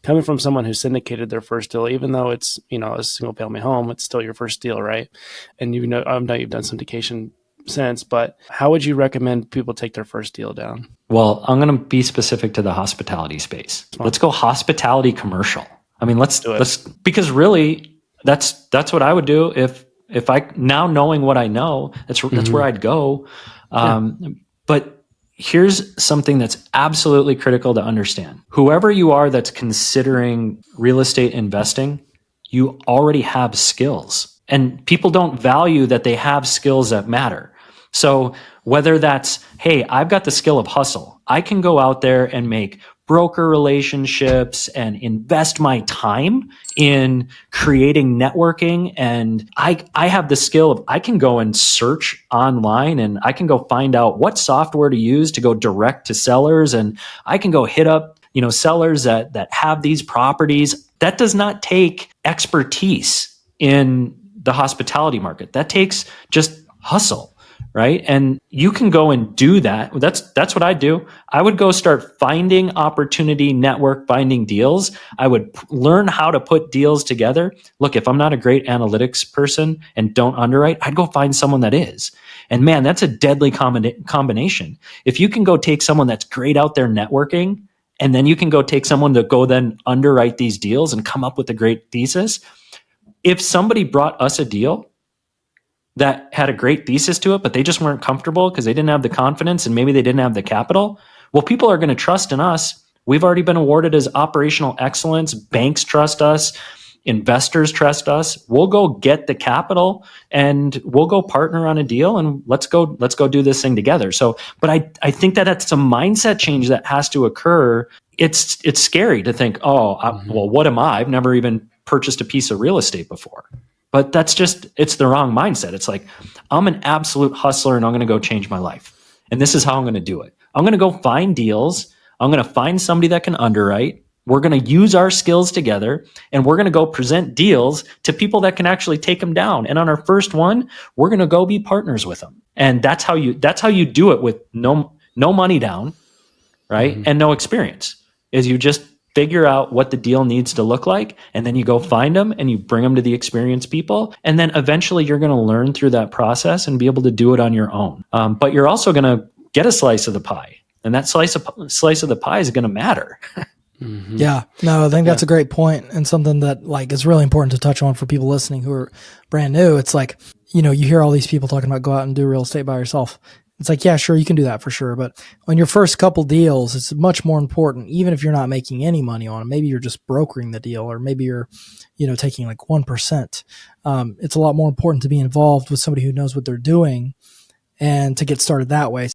coming from someone who syndicated their first deal, even though it's, a single family home, it's still your first deal, right? And I know you've done syndication since, but how would you recommend people take their first deal down? Well, I'm going to be specific to the hospitality space. Let's go hospitality commercial. I mean, let's because really that's what I would do if I, now knowing what I know, that's where I'd go. But here's something that's absolutely critical to understand. Whoever you are that's considering real estate investing, you already have skills, and people don't value that they have skills that matter. So whether that's, hey, I've got the skill of hustle, I can go out there and make broker relationships and invest my time in creating networking. And I have the skill of, I can go and search online and I can go find out what software to use to go direct to sellers. And I can go hit up, sellers that have these properties. That does not take expertise in the hospitality market. That takes just hustle. Right. And you can go and do that. That's what I do. I would go start finding opportunity, network, finding deals. I would learn how to put deals together. Look, if I'm not a great analytics person and don't underwrite, I'd go find someone that is. And man, that's a deadly combination. If you can go take someone that's great out there networking, and then you can go take someone to go then underwrite these deals and come up with a great thesis. If somebody brought us a deal that had a great thesis to it, but they just weren't comfortable because they didn't have the confidence and maybe they didn't have the capital, well, people are going to trust in us. We've already been awarded as operational excellence. Banks trust us. Investors trust us. We'll go get the capital and we'll go partner on a deal and let's go do this thing together. So, but I think that that's a mindset change that has to occur. It's scary to think, well, what am I? I've never even purchased a piece of real estate before. But it's the wrong mindset. It's like, I'm an absolute hustler and I'm going to go change my life. And this is how I'm going to do it. I'm going to go find deals. I'm going to find somebody that can underwrite. We're going to use our skills together and we're going to go present deals to people that can actually take them down. And on our first one, we're going to go be partners with them. And that's how you do it with no money down, right? And no experience, is you just figure out what the deal needs to look like, and then you go find them and you bring them to the experienced people. And then eventually you're going to learn through that process and be able to do it on your own. But you're also going to get a slice of the pie, and that slice of the pie is going to matter. Yeah, no, I think that's a great point, and something that is really important to touch on for people listening who are brand new. It's like, you hear all these people talking about go out and do real estate by yourself. It's like, yeah, sure, you can do that for sure. But on your first couple deals, it's much more important, even if you're not making any money on it. Maybe you're just brokering the deal, or maybe you're, taking 1%. It's a lot more important to be involved with somebody who knows what they're doing and to get started that way.